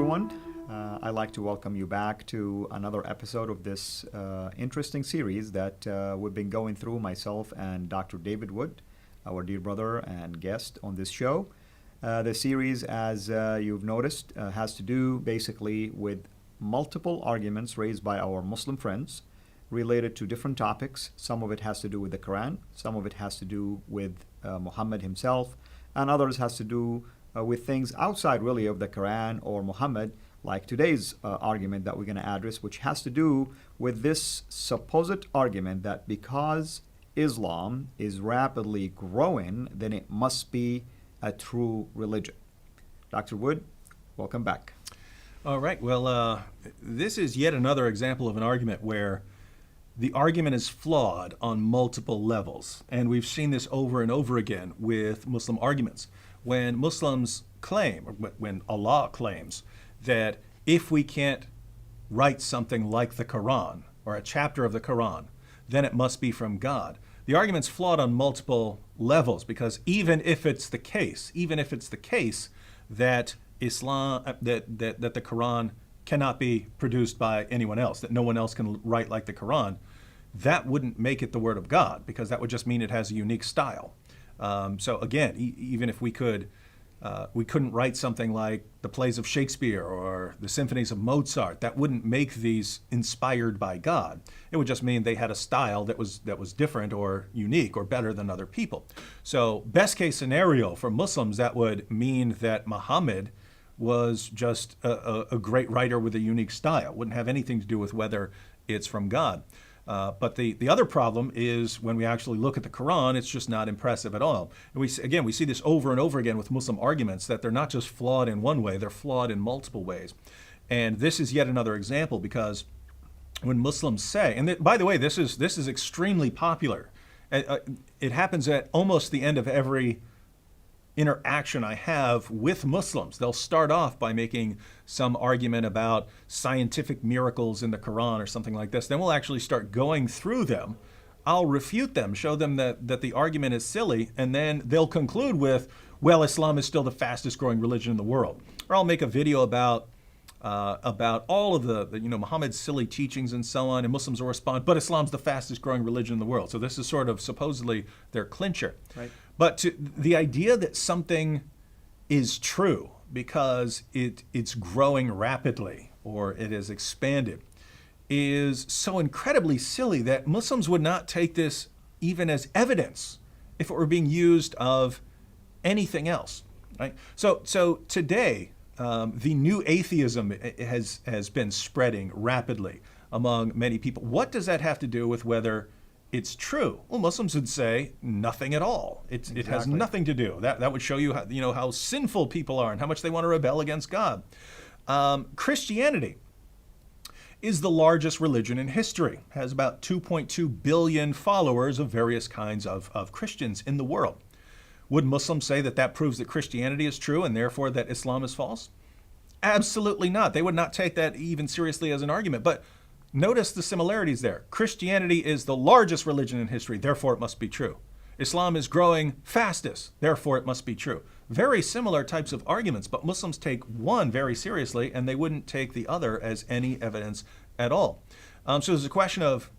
everyone. I'd like to welcome you back to another episode of this interesting series that we've been going through, myself and Dr. David Wood, our dear brother and guest on this show. The series, as you've noticed, has to do basically with multiple arguments raised by our Muslim friends related to different topics. Some of it has to do with the Quran, some of it has to do with Muhammad himself, and others has to do with things outside really of the Quran or Muhammad, like today's argument that we're going to address, which has to do with this supposed argument that because Islam is rapidly growing, then it must be a true religion. Dr. Wood, welcome back. All right. Well, this is yet another example of an argument where the argument is flawed on multiple levels. And we've seen this over and over again with Muslim arguments. When Muslims claim, or when Allah claims, that if we can't write something like the Quran or a chapter of the Quran, then it must be from God. The argument's flawed on multiple levels because even if it's the case that Islam, that the Quran cannot be produced by anyone else, that no one else can write like the Quran, that wouldn't make it the word of God, because that would just mean it has a unique style. So again, even if we couldn't write something like the plays of Shakespeare or the symphonies of Mozart, that wouldn't make these inspired by God. It would just mean they had a style that was different or unique or better than other people. So best case scenario for Muslims, that would mean that Muhammad was just a great writer with a unique style. Wouldn't have anything to do with whether it's from God. But the other problem is when we actually look at the Quran, it's just not impressive at all. And we see this over and over again with Muslim arguments, that they're not just flawed in one way, they're flawed in multiple ways. And this is yet another example, because when Muslims say, and by the way, this is extremely popular. It happens at almost the end of every interaction I have with Muslims. They'll start off by making some argument about scientific miracles in the Quran or something like this. Then we'll actually start going through them. I'll refute them, show them that the argument is silly, and then they'll conclude with, well, Islam is still the fastest growing religion in the world. Or I'll make a video about all of the Muhammad's silly teachings and so on, and Muslims will respond, but Islam's the fastest growing religion in the world. So this is sort of supposedly their clincher. Right. But the idea that something is true because it's growing rapidly or it has expanded is so incredibly silly that Muslims would not take this even as evidence if it were being used of anything else. Right? So today, the new atheism has been spreading rapidly among many people. What does that have to do with whether it's true? Well, Muslims would say nothing at all. It has nothing to do. That would show you how sinful people are and how much they want to rebel against God. Christianity is the largest religion in history, has about 2.2 billion followers of various kinds of Christians in the world. Would Muslims say that proves that Christianity is true and therefore that Islam is false? Absolutely not. They would not take that even seriously as an argument. But notice the similarities there. Christianity is the largest religion in history, therefore it must be true. Islam is growing fastest, therefore it must be true. Very similar types of arguments, but Muslims take one very seriously and they wouldn't take the other as any evidence at all. So there's a question of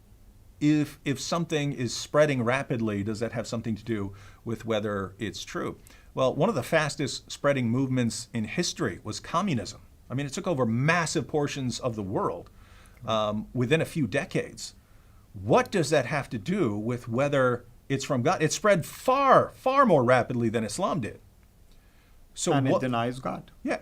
if something is spreading rapidly, does that have something to do with whether it's true? Well, one of the fastest spreading movements in history was communism. I mean, it took over massive portions of the world within a few decades. What does that have to do with whether it's from God? It spread far, far more rapidly than Islam did. So it denies God. Yeah,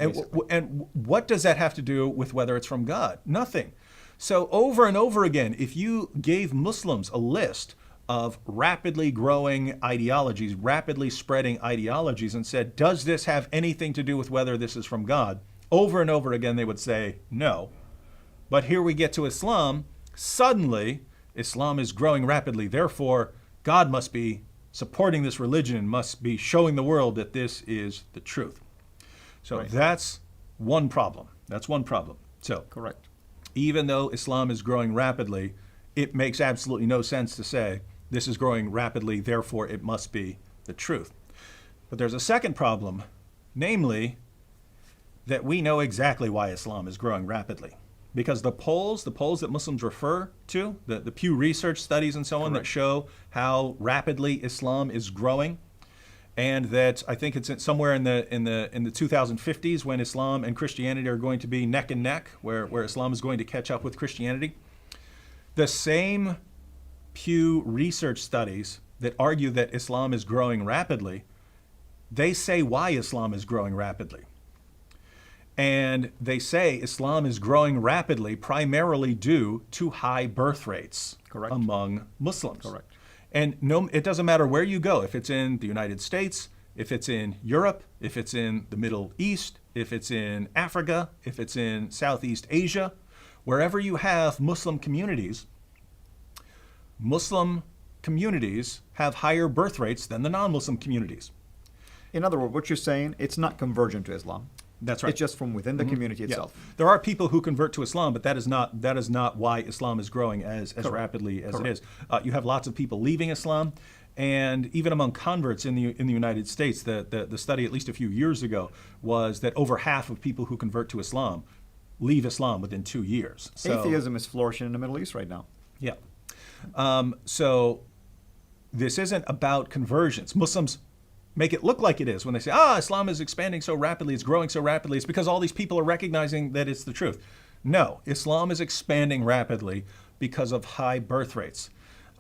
and what does that have to do with whether it's from God? Nothing. So over and over again, if you gave Muslims a list of rapidly growing ideologies, rapidly spreading ideologies, and said, does this have anything to do with whether this is from God? Over and over again, they would say no. But here we get to Islam. Suddenly, Islam is growing rapidly. Therefore, God must be supporting this religion, must be showing the world that this is the truth. So That's one problem. That's one problem. So correct. Even though Islam is growing rapidly, it makes absolutely no sense to say this is growing rapidly, therefore it must be the truth. But there's a second problem, namely, that we know exactly why Islam is growing rapidly. Because the polls that Muslims refer to, the Pew Research studies and so on, Correct. that show how rapidly Islam is growing, and that I think it's somewhere in the 2050s when Islam and Christianity are going to be neck and neck, where Islam is going to catch up with Christianity. The same Pew Research studies that argue that Islam is growing rapidly, they say why Islam is growing rapidly. And they say Islam is growing rapidly primarily due to high birth rates Correct. among Muslims. Correct. And no, it doesn't matter where you go, if it's in the United States, if it's in Europe, if it's in the Middle East, if it's in Africa, if it's in Southeast Asia, wherever you have Muslim communities have higher birth rates than the non-Muslim communities. In other words, what you're saying, it's not convergent to Islam. That's right. It's just from within the community Yeah. itself. There are people who convert to Islam, but that is not why Islam is growing as Correct. rapidly as Correct. it is. You have lots of people leaving Islam, and even among converts in the United States, the study at least a few years ago was that over half of people who convert to Islam leave Islam within 2 years. So, Atheism is flourishing in the Middle East right now. yeah. So this isn't about conversions. Muslims make it look like it is when they say, Islam is expanding so rapidly, it's growing so rapidly. It's because all these people are recognizing that it's the truth. No, Islam is expanding rapidly because of high birth rates.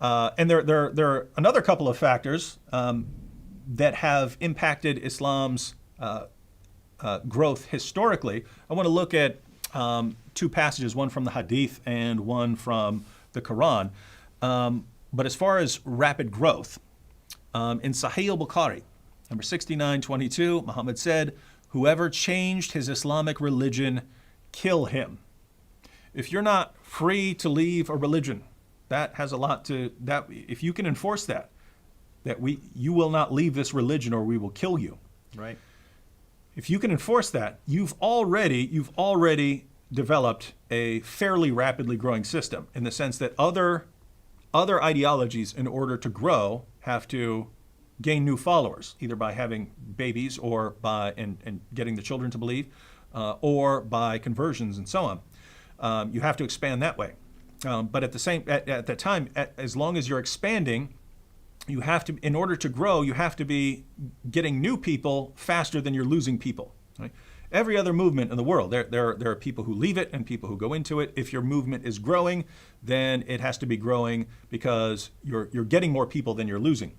And there are another couple of factors that have impacted Islam's growth historically. I want to look at two passages, one from the Hadith and one from the Quran. But as far as rapid growth, in Sahih al-Bukhari, number 6922, Muhammad said, "Whoever changed his Islamic religion, kill him." If you're not free to leave a religion, that has a lot to that. If you can enforce that you will not leave this religion or we will kill you. Right. If you can enforce that, you've already developed a fairly rapidly growing system, in the sense that other ideologies, in order to grow, have to gain new followers, either by having babies or by and getting the children to believe, or by conversions and so on. You have to expand that way. But at the time, as long as you're expanding, you have to, in order to grow, you have to be getting new people faster than you're losing people. Right? Every other movement in the world, there are people who leave it and people who go into it. If your movement is growing, then it has to be growing because you're getting more people than you're losing.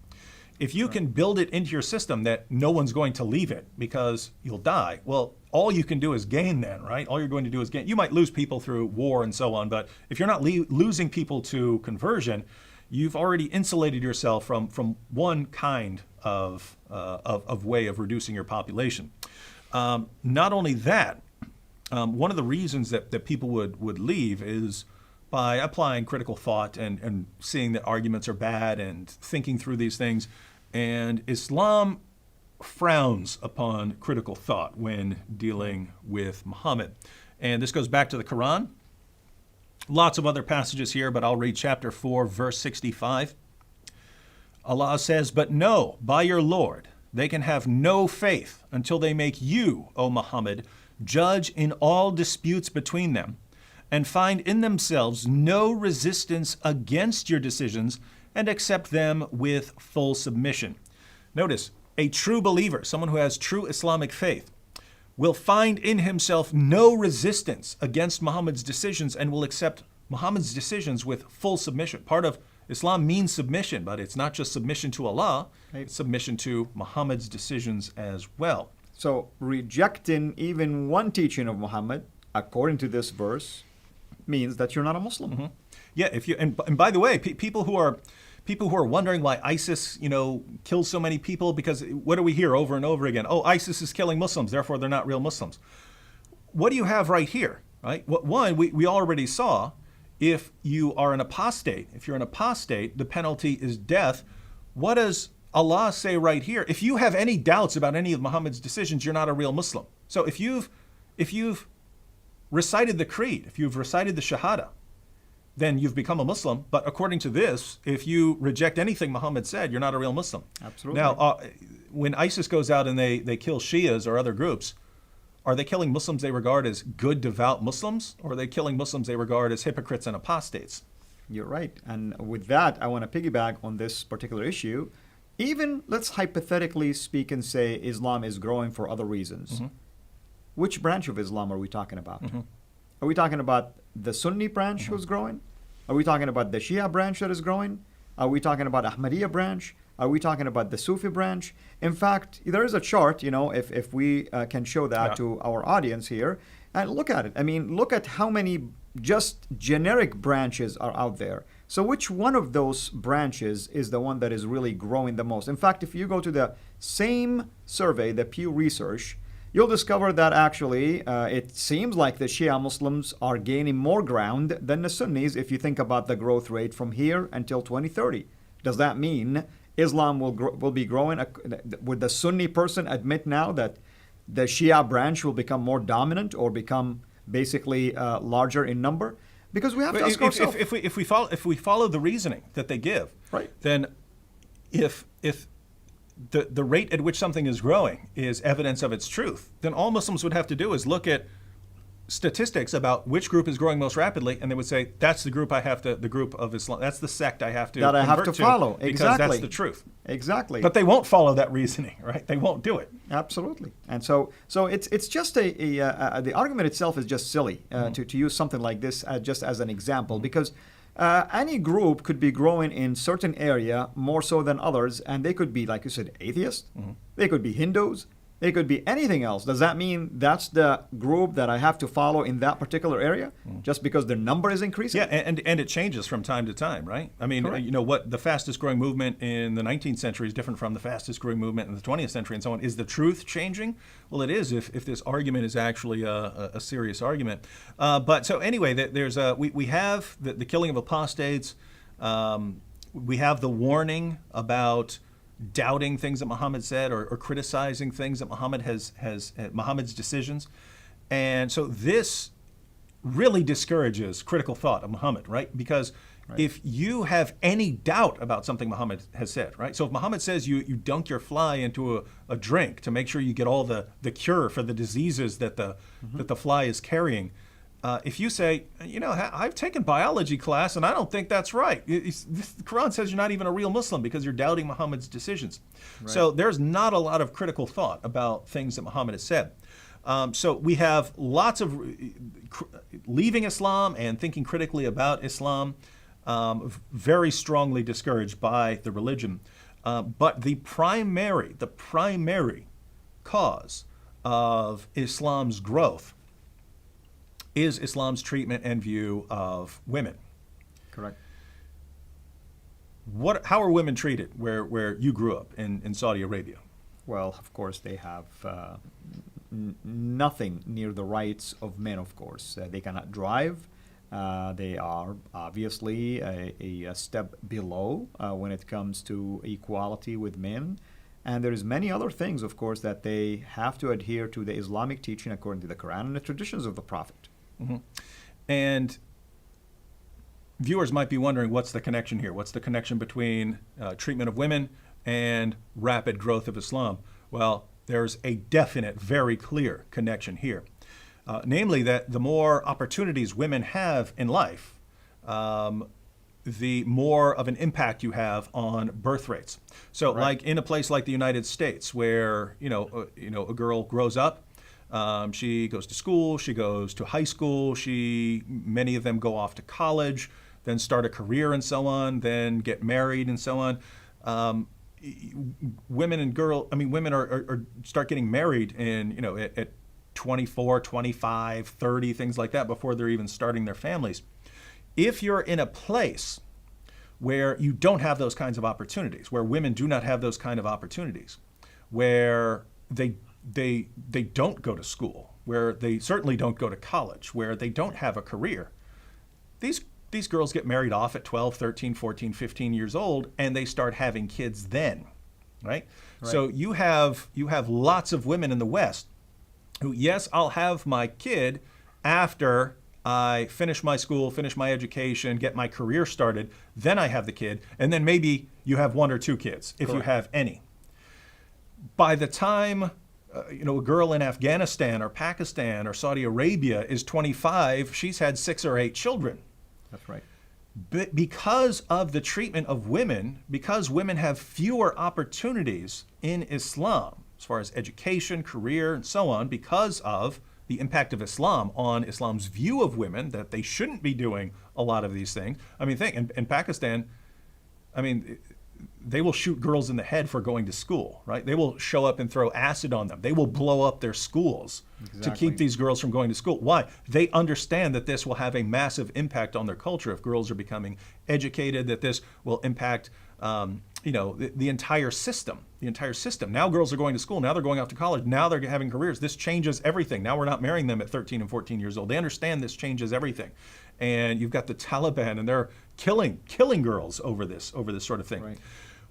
If you can build it into your system that no one's going to leave it because you'll die, well, all you can do is gain then, right? All you're going to do is gain. You might lose people through war and so on, but if you're not losing people to conversion, you've already insulated yourself from one kind of way of reducing your population. Not only that, one of the reasons that people would leave is by applying critical thought and seeing that arguments are bad and thinking through these things. And Islam frowns upon critical thought when dealing with Muhammad. And this goes back to the Quran. Lots of other passages here, but I'll read chapter 4, verse 65. Allah says, "But no, by your Lord, they can have no faith until they make you, O Muhammad, judge in all disputes between them, and find in themselves no resistance against your decisions, and accept them with full submission." Notice, a true believer, someone who has true Islamic faith, will find in himself no resistance against Muhammad's decisions and will accept Muhammad's decisions with full submission. Part of Islam means submission, but it's not just submission to Allah, it's submission to Muhammad's decisions as well. So rejecting even one teaching of Muhammad, according to this verse, means that you're not a Muslim. Mm-hmm. Yeah, if you and by the way, people who are wondering why ISIS, kills so many people, because what do we hear over and over again? Oh, ISIS is killing Muslims, therefore they're not real Muslims. What do you have right here? Right? One, we already saw, if you are an apostate, the penalty is death. What does Allah say right here? If you have any doubts about any of Muhammad's decisions, you're not a real Muslim. So if you've recited the creed, if you've recited the Shahada, then you've become a Muslim. But according to this, if you reject anything Muhammad said, you're not a real Muslim. Absolutely. Now, when ISIS goes out and they kill Shias or other groups, Are they killing Muslims they regard as good, devout Muslims, or are they killing Muslims they regard as hypocrites and apostates? You're right. And with that, I want to piggyback on this particular issue. Even let's hypothetically speak and say Islam is growing for other reasons. Which branch of Islam are we talking about? Are we talking about the Sunni branch who's growing? Are we talking about the Shia branch that is growing? Are we talking about Ahmadiyya branch? Are we talking about the Sufi branch? In fact, there is a chart, if we can show that to our audience here, and look at it. I mean, look at how many just generic branches are out there. So which one of those branches is the one that is really growing the most? In fact, if you go to the same survey, the Pew Research, you'll discover that actually it seems like the Shia Muslims are gaining more ground than the Sunnis if you think about the growth rate from here until 2030. Does that mean Islam will be growing? Would the Sunni person admit now that the Shia branch will become more dominant or become basically larger in number? Because we have to ask ourselves. If we follow the reasoning that they give, right, then if the rate at which something is growing is evidence of its truth, then all Muslims would have to do is look at statistics about which group is growing most rapidly, and they would say, that's the group the group of Islam, that's the sect I have to follow. Because exactly. That's the truth. Exactly. But they won't follow that reasoning, right? They won't do it. Absolutely. And so it's just the argument itself is just silly to use something like this just as an example, because any group could be growing in certain area more so than others, and they could be, like you said, atheists. They could be Hindus. They could be anything else. Does that mean that's the group that I have to follow in that particular area just because their number is increasing? Yeah, and it changes from time to time, right? I mean, Correct. What the fastest growing movement in the 19th century is different from the fastest growing movement in the 20th century and so on. Is the truth changing? Well, it is if this argument is actually a serious argument. But so anyway, we have the killing of apostates. We have the warning about doubting things that Muhammad said or criticizing things that Muhammad has Muhammad's decisions. And so this really discourages critical thought of Muhammad, right? Because if you have any doubt about something Muhammad has said, right? So if Muhammad says you dunk your fly into a drink to make sure you get all the cure for the diseases that the fly is carrying, if you say, I've taken biology class and I don't think that's right. The Quran says you're not even a real Muslim because you're doubting Muhammad's decisions. Right. So there's not a lot of critical thought about things that Muhammad has said. So we have lots of leaving Islam and thinking critically about Islam, very strongly discouraged by the religion. But the primary cause of Islam's growth is Islam's treatment and view of women. Correct. How are women treated where you grew up in Saudi Arabia? Well, of course, they have nothing near the rights of men, of course. They cannot drive. They are obviously a step below when it comes to equality with men. And there's many other things, of course, that they have to adhere to the Islamic teaching according to the Quran and the traditions of the Prophet. And viewers might be wondering, what's the connection here? What's the connection between treatment of women and rapid growth of Islam? Well, there's a definite, very clear connection here. Namely that the more opportunities women have in life, the more of an impact you have on birth rates. So like in a place like the United States where, a girl grows up, she goes to school, she goes to high school, many of them go off to college, then start a career and so on, then get married and so on. Women are start getting married at 24, 25, 30, things like that before they're even starting their families. If you're in a place where you don't have those kinds of opportunities, where women do not have those kind of opportunities, where they don't go to school, where they certainly don't go to college, where they don't have a career, these girls get married off at 12, 13, 14, 15 years old, and they start having kids then, right? So you have lots of women in the West who, yes, I'll have my kid after I finish my school, finish my education, get my career started, then I have the kid, and then maybe you have one or two kids, if you have any. By the time a girl in Afghanistan or Pakistan or Saudi Arabia is 25, she's had 6 or 8 children. That's right. But because of the treatment of women, because women have fewer opportunities in Islam, as far as education, career, and so on, because of the impact of Islam on Islam's view of women, that they shouldn't be doing a lot of these things. I mean, think, in Pakistan, I mean, they will shoot girls in the head for going to school, right? They will show up and throw acid on them. They will blow up their schools to keep these girls from going to school. Why? They understand that this will have a massive impact on their culture if girls are becoming educated, that this will impact the entire system. The entire system. Now girls are going to school. Now they're going off to college. Now they're having careers. This changes everything. Now we're not marrying them at 13 and 14 years old. They understand this changes everything. And you've got the Taliban, and they're killing girls over this sort of thing. Right.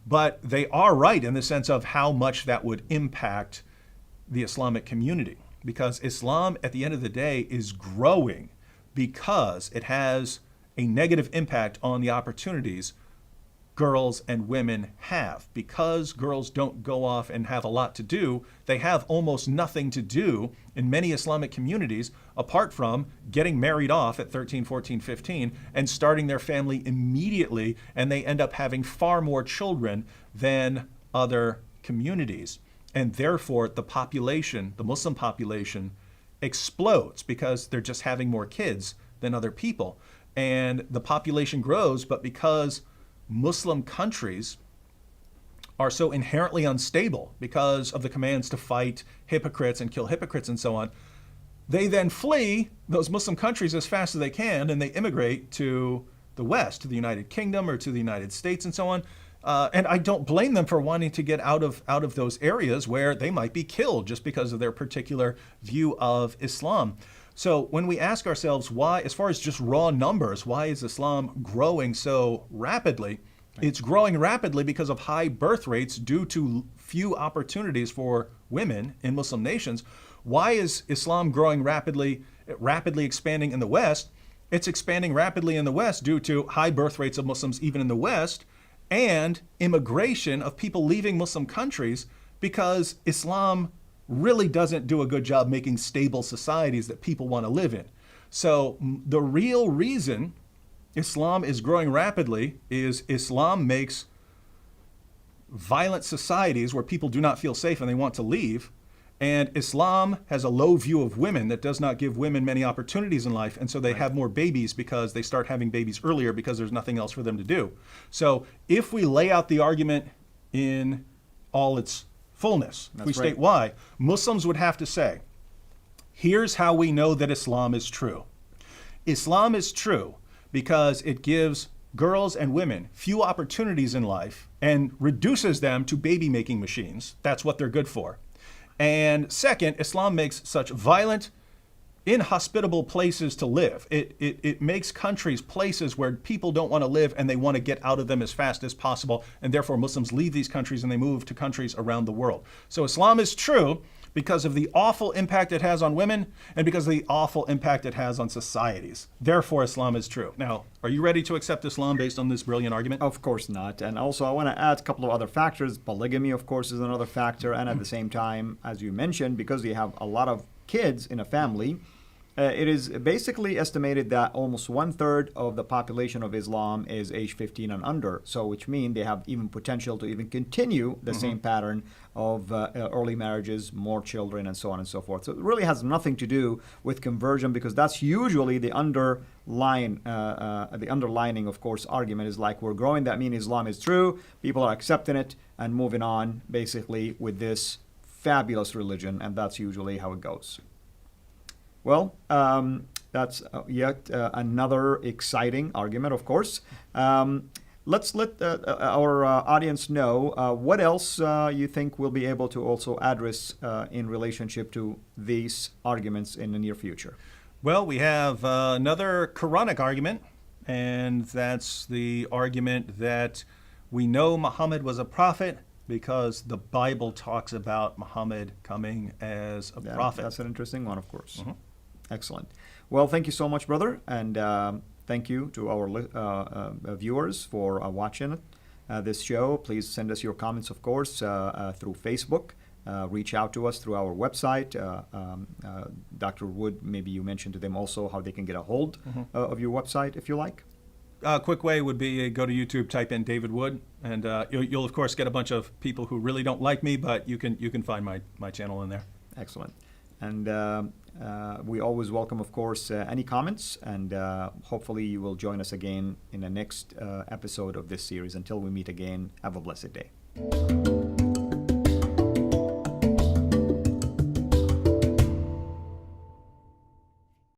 But they are right in the sense of how much that would impact the Islamic community. Because Islam, at the end of the day, is growing because it has a negative impact on the opportunities girls and women have. Because girls don't go off and have a lot to do, they have almost nothing to do in many Islamic communities apart from getting married off at 13, 14, 15 and starting their family immediately, and they end up having far more children than other communities. And therefore, the population, the Muslim population, explodes because they're just having more kids than other people. And the population grows, but because Muslim countries are so inherently unstable because of the commands to fight hypocrites and kill hypocrites and so on, they then flee those Muslim countries as fast as they can, and they immigrate to the West, to the United Kingdom or to the United States and so on. And I don't blame them for wanting to get out of those areas where they might be killed just because of their particular view of Islam. So when we ask ourselves why, as far as just raw numbers, why is Islam growing so rapidly? Right. It's growing rapidly because of high birth rates due to few opportunities for women in Muslim nations. Why is Islam growing rapidly expanding in the West? It's expanding rapidly in the West due to high birth rates of Muslims even in the West, and immigration of people leaving Muslim countries because Islam really doesn't do a good job making stable societies that people want to live in. So the real reason Islam is growing rapidly is Islam makes violent societies where people do not feel safe and they want to leave. And Islam has a low view of women that does not give women many opportunities in life. And so they have more babies because they start having babies earlier because there's nothing else for them to do. So if we lay out the argument in all its fullness, if we state why, Muslims would have to say, here's how we know that Islam is true. Islam is true because it gives girls and women few opportunities in life and reduces them to baby-making machines. That's what they're good for. And second, Islam makes such violent, inhospitable places to live. It makes countries places where people don't want to live and they want to get out of them as fast as possible. And therefore, Muslims leave these countries and they move to countries around the world. So Islam is true because of the awful impact it has on women and because of the awful impact it has on societies. Therefore, Islam is true. Now, are you ready to accept Islam based on this brilliant argument? Of course not. And also, I want to add a couple of other factors. Polygamy, of course, is another factor. And at the same time, as you mentioned, because you have a lot of kids in a family, it is basically estimated that almost 1/3 of the population of Islam is age 15 and under. So, which means they have even potential to even continue the same pattern of early marriages, more children, and so on and so forth. So it really has nothing to do with conversion, because that's usually the underlining, of course, argument is like, we're growing, that means Islam is true, people are accepting it and moving on basically with this fabulous religion, and that's usually how it goes. Well, that's yet another exciting argument, of course. Let's let our audience know what else you think we'll be able to also address in relationship to these arguments in the near future. Well, we have another Quranic argument, and that's the argument that we know Muhammad was a prophet because the Bible talks about Muhammad coming as a prophet. That's an interesting one, of course. Excellent. Well, thank you so much, brother, and thank you to our viewers for watching this show. Please send us your comments, of course, through Facebook reach out to us through our website. Dr. Wood, maybe you mentioned to them also how they can get a hold of your website if you like. Quick way would be go to YouTube, type in David Wood, and you'll of course get a bunch of people who really don't like me, but you can find my channel in there. Excellent. And we always welcome, of course, any comments, and hopefully you will join us again in the next episode of this series. Until we meet again, have a blessed day.